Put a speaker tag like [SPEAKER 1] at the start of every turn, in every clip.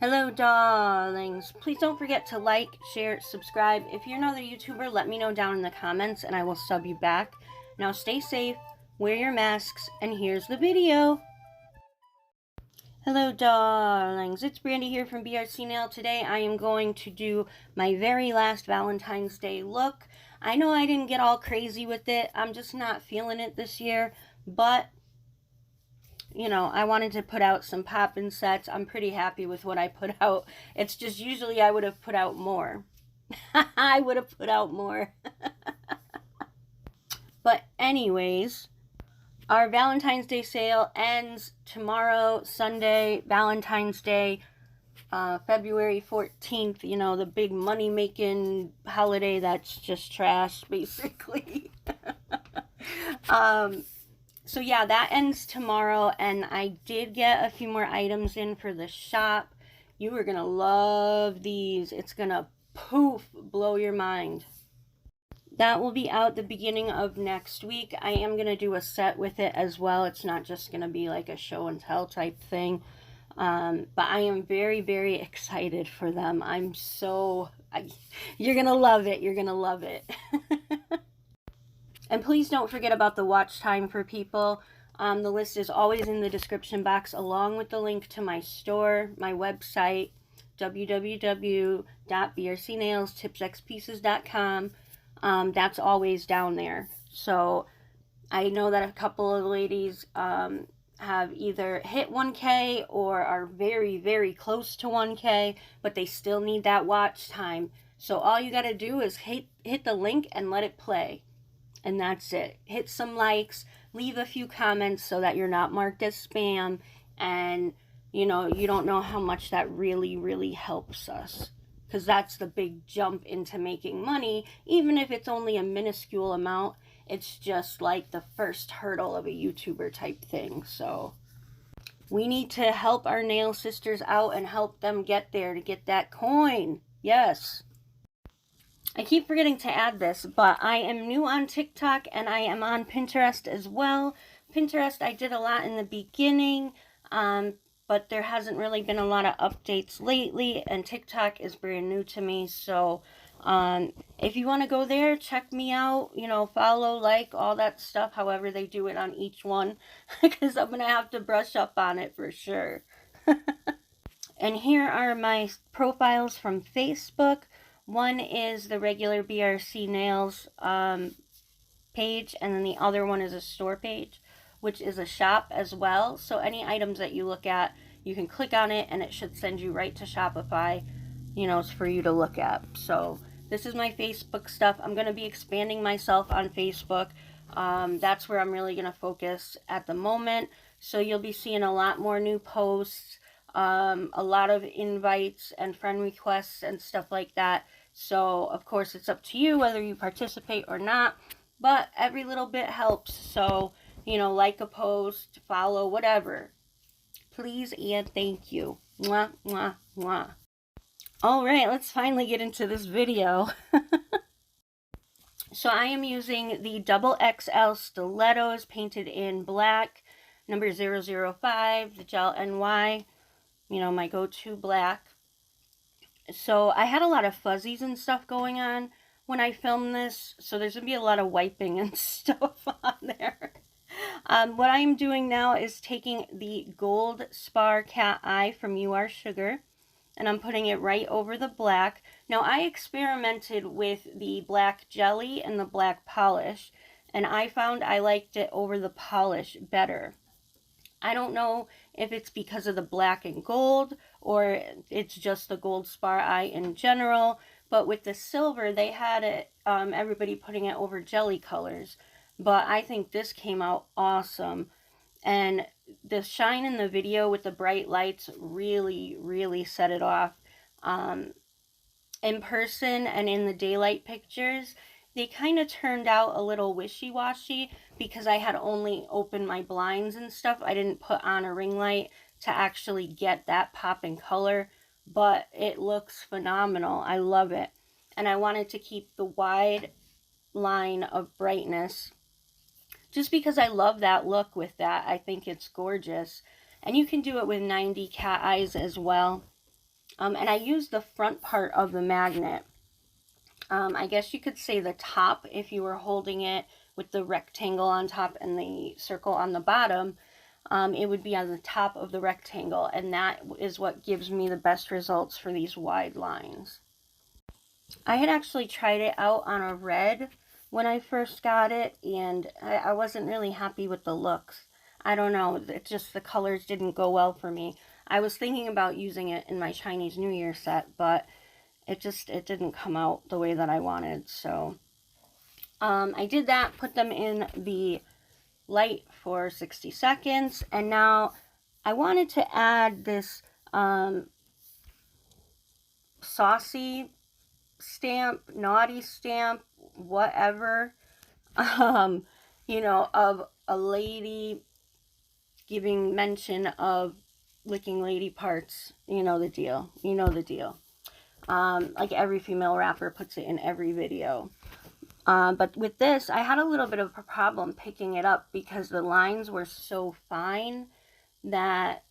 [SPEAKER 1] Hello, darlings. Please don't forget to like, share, subscribe. If you're another YouTuber, let me know down in the comments and I will sub you back. Now stay safe, wear your masks, and here's the video. Hello, darlings. It's Brandy here from BRCNail. Today I am going to do my very last Valentine's Day look. I know I didn't get all crazy with it. I'm just not feeling it this year, but you know, I wanted to put out some pop-in sets. I'm pretty happy with what I put out. It's just usually I would have put out more. I would have put out more. But anyways, our Valentine's Day sale ends tomorrow, Sunday, Valentine's Day, February 14th. You know, the big money-making holiday that's just trash, basically. So yeah, that ends tomorrow, and I did get a few more items in for the shop. You are gonna love these. It's gonna blow your mind. That will be out the beginning of next week. I am gonna do a set with it as well. It's not just gonna be like a show and tell type thing. But I am very, very excited for them. You're gonna love it. You're gonna love it. And please don't forget about the watch time for people. The list is always in the description box, along with the link to my store, my website, www.brcnailstipsxpieces.com. That's always down there. So I know that a couple of ladies have either hit 1K or are very, very close to 1K, but they still need that watch time. So all you got to do is hit the link and let it play. And that's it. Hit some likes, leave a few comments so that you're not marked as spam, and you know, you don't know how much that really, really helps us, because that's the big jump into making money. Even if it's only a minuscule amount, it's just like the first hurdle of a YouTuber type thing. So we need to help our nail sisters out and help them get there to get that coin. Yes. I keep forgetting to add this, but I am new on TikTok and I am on Pinterest as well. Pinterest, I did a lot in the beginning, but there hasn't really been a lot of updates lately, and TikTok is brand new to me. So if you want to go there, check me out, you know, follow, like, all that stuff, however they do it on each one, because I'm going to have to brush up on it for sure. And here are my profiles from Facebook. One is the regular BRC Nails page, and then the other one is a store page, which is a shop as well. So any items that you look at, you can click on it and it should send you right to Shopify, you know, for you to look at. So this is my Facebook stuff. I'm going to be expanding myself on Facebook. That's where I'm really going to focus at the moment. So you'll be seeing a lot more new posts, a lot of invites and friend requests and stuff like that. So of course it's up to you whether you participate or not, but every little bit helps. So, you know, like a post, follow, whatever. Please and thank you. Mwah, mwah, mwah. All right, let's finally get into this video. So I am using the double XL stilettos painted in black, number 005, the gel NY, you know, my go-to black. So I had a lot of fuzzies and stuff going on when I filmed this, so there's going to be a lot of wiping and stuff on there. What I'm doing now is taking the Gold Spar Cat Eye from Sugar, and I'm putting it right over the black. Now, I experimented with the black jelly and the black polish, and I found I liked it over the polish better. I don't know if it's because of the black and gold, or it's just the Gold Spar Eye in general, but with the silver, they had it, everybody putting it over jelly colors. But I think this came out awesome. And the shine in the video with the bright lights really, really set it off. In person and in the daylight pictures, they kind of turned out a little wishy-washy because I had only opened my blinds and stuff. I didn't put on a ring light to actually get that pop in color, but it looks phenomenal. I love it. And I wanted to keep the wide line of brightness just because I love that look with that. I think it's gorgeous. And you can do it with 90 cat eyes as well. And I used the front part of the magnet. I guess you could say the top if you were holding it with the rectangle on top and the circle on the bottom. It would be on the top of the rectangle, and that is what gives me the best results for these wide lines. I had actually tried it out on a red when I first got it, and I wasn't really happy with the looks. I don't know, it just, the colors didn't go well for me. I was thinking about using it in my Chinese New Year set, but it didn't come out the way that I wanted. So I did that, put them in the light for 60 seconds, and now I wanted to add this saucy stamp, naughty stamp, whatever, you know, of a lady giving mention of licking lady parts. You know the deal. You know the deal. Like every female rapper puts it in every video. But with this, I had a little bit of a problem picking it up because the lines were so fine that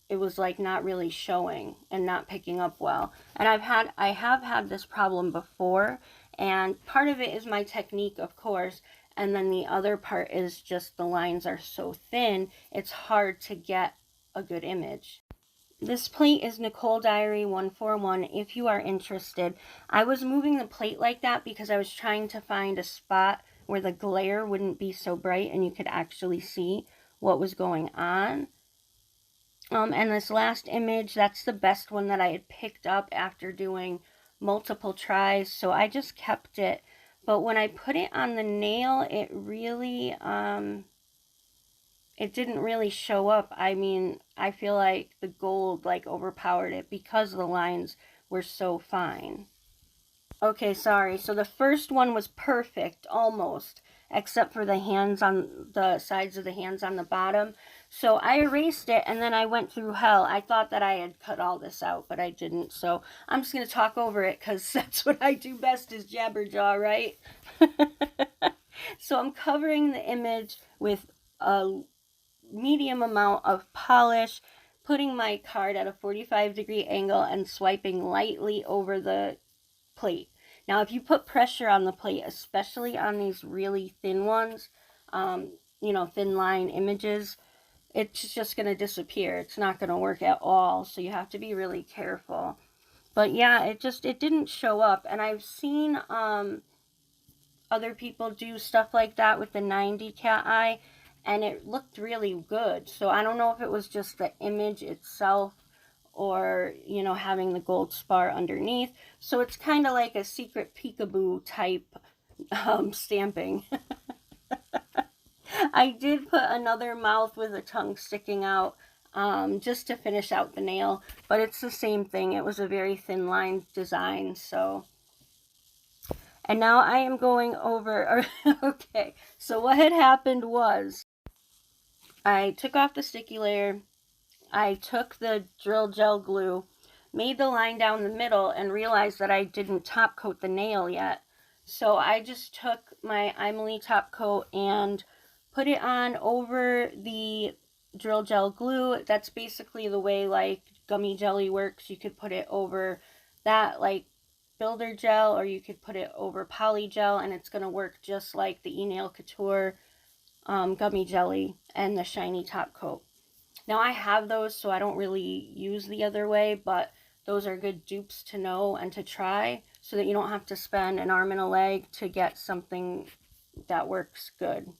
[SPEAKER 1] it was like not really showing and not picking up well. And I have had this problem before, and part of it is my technique, of course, and then the other part is just the lines are so thin, it's hard to get a good image. This plate is Nicole Diary 141 if you are interested. I was moving the plate like that because I was trying to find a spot where the glare wouldn't be so bright and you could actually see what was going on. And this last image, that's the best one that I had picked up after doing multiple tries, so I just kept it. But when I put it on the nail, it really, it didn't really show up. I mean, I feel like the gold like overpowered it because the lines were so fine. Okay, sorry. So the first one was perfect, almost, except for the hands on the sides of the hands on the bottom. So I erased it, and then I went through hell. I thought that I had cut all this out, but I didn't. So I'm just going to talk over it because that's what I do best is jabberjaw, right? So I'm covering the image with a medium amount of polish, putting my card at a 45-degree angle and swiping lightly over the plate. Now, if you put pressure on the plate, especially on these really thin ones, you know, thin line images, it's just going to disappear. It's not going to work at all, so you have to be really careful. But yeah, it didn't show up, and I've seen other people do stuff like that with the 90 cat eye, and it looked really good. So I don't know if it was just the image itself or, you know, having the gold spar underneath. So it's kind of like a secret peekaboo type stamping. I did put another mouth with a tongue sticking out just to finish out the nail, but it's the same thing. It was a very thin line design, so. And now I am going over, okay, so what had happened was I took off the sticky layer, I took the drill gel glue, made the line down the middle, and realized that I didn't top coat the nail yet. So I just took my Emily top coat and put it on over the drill gel glue. That's basically the way like gummy jelly works. You could put it over that like builder gel, or you could put it over poly gel, and it's going to work just like the Nail Couture gummy jelly and the shiny top coat. Now I have those, so I don't really use the other way, but those are good dupes to know and to try so that you don't have to spend an arm and a leg to get something that works good.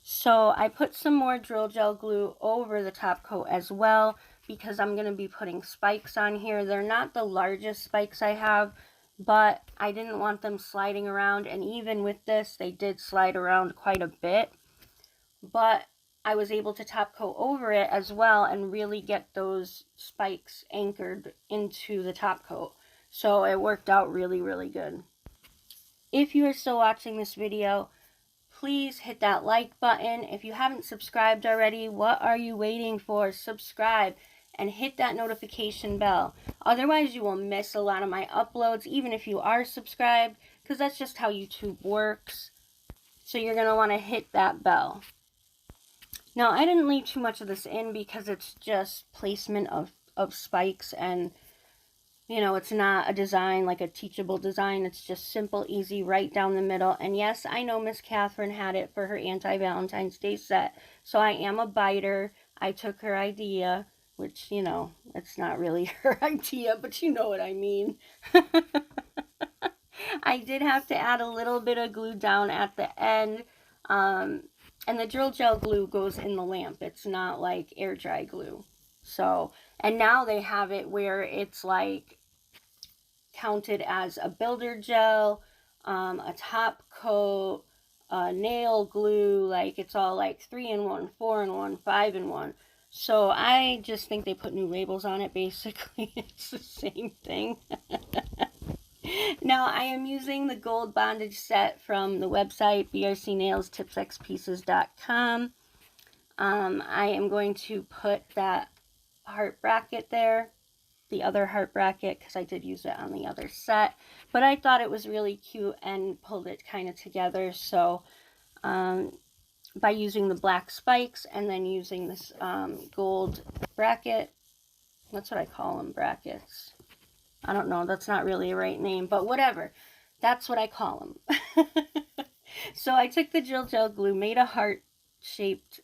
[SPEAKER 1] So I put some more drill gel glue over the top coat as well because I'm going to be putting spikes on here. They're not the largest spikes I have, but I didn't want them sliding around, and even with this, they did slide around quite a bit. But I was able to top coat over it as well and really get those spikes anchored into the top coat. So it worked out really, really good. If you are still watching this video, please hit that like button. If you haven't subscribed already, what are you waiting for? Subscribe and hit that notification bell. Otherwise, you will miss a lot of my uploads, even if you are subscribed, because that's just how YouTube works. So you're going to want to hit that bell. Now, I didn't leave too much of this in because it's just placement of of spikes, and you know, it's not a design like a teachable design. It's just simple, easy, right down the middle. And yes, I know Miss Katherine had it for her anti-Valentine's Day set. So I am a biter. I took her idea, which, you know, it's not really her idea, but you know what I mean. I did have to add a little bit of glue down at the end. And the drill gel glue goes in the lamp. It's not like air dry glue. So, and now they have it where it's like counted as a builder gel, a top coat, nail glue, like it's all like 3-in-1, 4-in-1, 5-in-1. So I just think they put new labels on it, basically. It's the same thing. Now I am using the gold bondage set from the website brcnailstipsxpieces.com. I am going to put that heart bracket there, the other heart bracket, because I did use it on the other set, but I thought it was really cute and pulled it kind of together. So by using the black spikes and then using this gold bracket, that's what I call them, brackets. I don't know, that's not really a right name, but whatever, that's what I call them. So I took the drill gel glue, made a heart shaped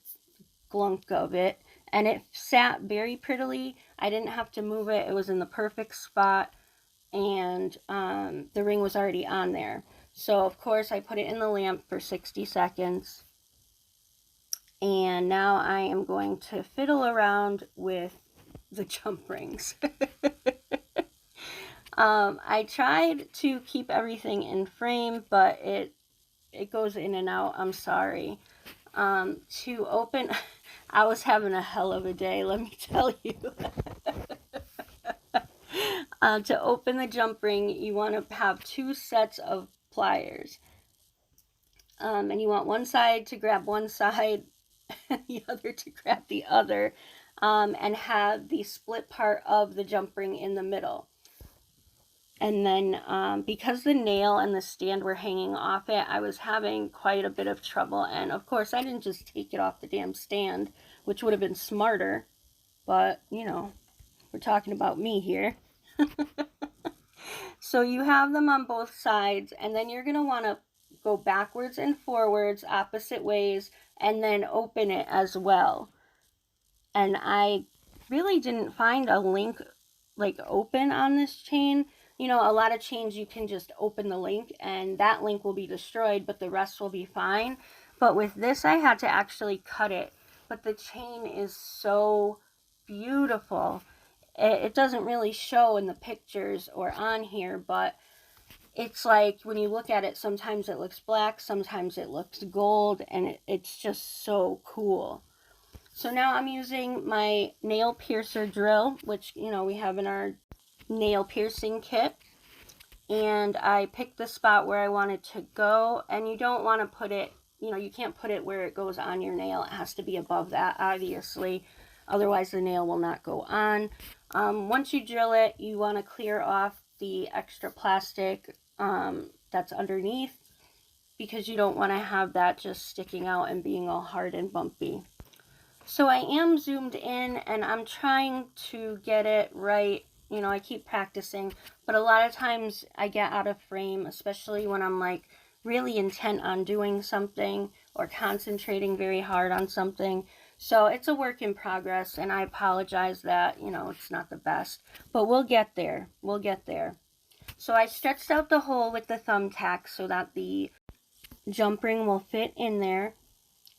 [SPEAKER 1] glunk of it, and it sat very prettily. I didn't have to move it. It was in the perfect spot, and the ring was already on there. So of course I put it in the lamp for 60 seconds. And now I am going to fiddle around with the jump rings. I tried to keep everything in frame, but it goes in and out. I'm sorry. To open, I was having a hell of a day, let me tell you. To open the jump ring, you want to have 2 sets of pliers. And you want one side to grab one side, and the other to grab the other, and have the split part of the jump ring in the middle. And then because the nail and the stand were hanging off it, I was having quite a bit of trouble. And of course, I didn't just take it off the damn stand, which would have been smarter. But, you know, we're talking about me here. So you have them on both sides, and then you're going to want to go backwards and forwards, opposite ways, and then open it as well. And I really didn't find a link like open on this chain. You know, a lot of chains you can just open the link and that link will be destroyed, but the rest will be fine. But with this, I had to actually cut it. But the chain is so beautiful. It doesn't really show in the pictures or on here, but it's like when you look at it, sometimes it looks black, sometimes it looks gold, and it's just so cool. So now I'm using my nail piercer drill, which, you know, we have in our nail piercing kit, and I picked the spot where I want it to go. And you don't want to put it, you know, you can't put it where it goes on your nail. It has to be above that, obviously, otherwise the nail will not go on. Once you drill it, you want to clear off the extra plastic that's underneath, because you don't want to have that just sticking out and being all hard and bumpy. So I am zoomed in and I'm trying to get it right. You know, I keep practicing, but a lot of times I get out of frame, especially when I'm like really intent on doing something or concentrating very hard on something. So it's a work in progress, and I apologize that, you know, it's not the best, but we'll get there. We'll get there. So I stretched out the hole with the thumbtack so that the jump ring will fit in there.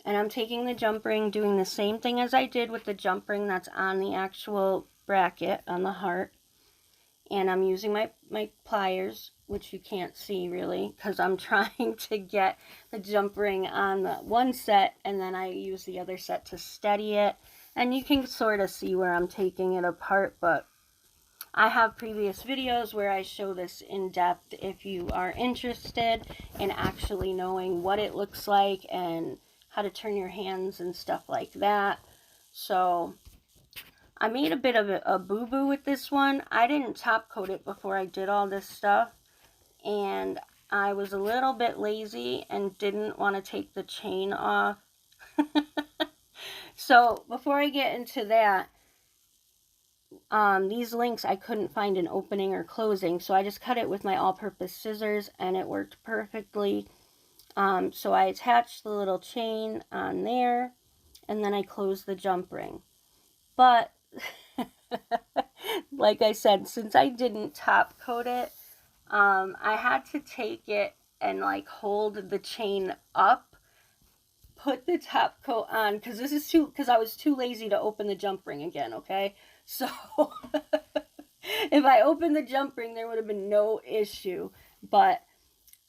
[SPEAKER 1] And I'm taking the jump ring, doing the same thing as I did with the jump ring that's on the actual bracket on the heart. And I'm using my pliers, which you can't see really, because I'm trying to get the jump ring on the one set, and then I use the other set to steady it. And you can sort of see where I'm taking it apart, but I have previous videos where I show this in depth if you are interested in actually knowing what it looks like and how to turn your hands and stuff like that. So I made a bit of a boo-boo with this one. I didn't top coat it before I did all this stuff, and I was a little bit lazy and didn't want to take the chain off. So before I get into that, these links I couldn't find an opening or closing, so I just cut it with my all-purpose scissors and it worked perfectly. So I attached the little chain on there and then I closed the jump ring. But like I said, since I didn't top coat it, I had to take it and like hold the chain up, put the top coat on, because I was too lazy to open the jump ring again, okay? So if I opened the jump ring, there would have been no issue. But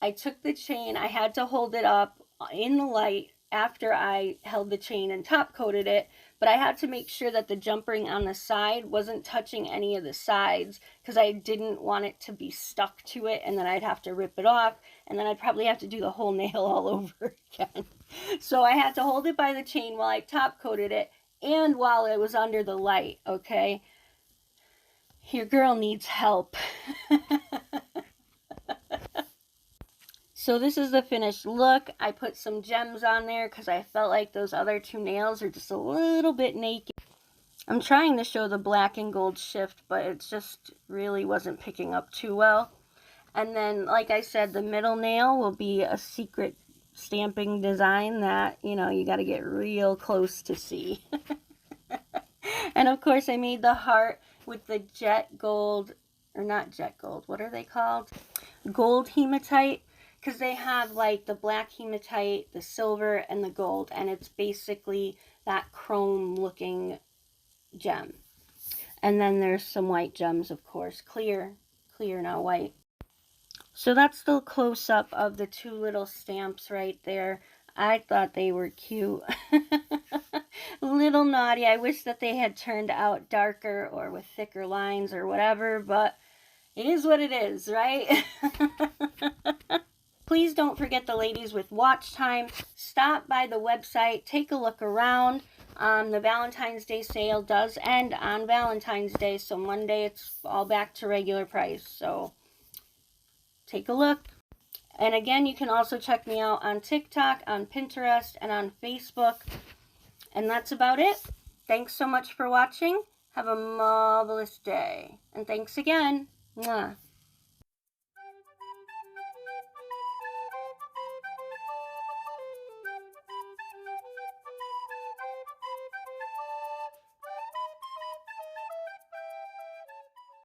[SPEAKER 1] I took the chain, I had to hold it up in the light after I held the chain and top coated it, but I had to make sure that the jump ring on the side wasn't touching any of the sides because I didn't want it to be stuck to it and then I'd have to rip it off and then I'd probably have to do the whole nail all over again. So I had to hold it by the chain while I top coated it and while it was under the light, okay? Your girl needs help. So this is the finished look. I put some gems on there because I felt like those other two nails are just a little bit naked. I'm trying to show the black and gold shift, but it just really wasn't picking up too well. And then, like I said, the middle nail will be a secret stamping design that, you know, you got to get real close to see. And of course, I made the heart with the jet gold, or not jet gold, what are they called? Gold hematite. Because they have like the black hematite, the silver, and the gold. And it's basically that chrome looking gem. And then there's some white gems, of course. Clear, not white. So that's the close-up of the two little stamps right there. I thought they were cute. A little naughty. I wish that they had turned out darker or with thicker lines or whatever. But it is what it is, right? Please don't forget the ladies with watch time. Stop by the website. Take a look around. The Valentine's Day sale does end on Valentine's Day. So Monday it's all back to regular price. So take a look. And again, you can also check me out on TikTok, on Pinterest, and on Facebook. And that's about it. Thanks so much for watching. Have a marvelous day. And thanks again. Mwah.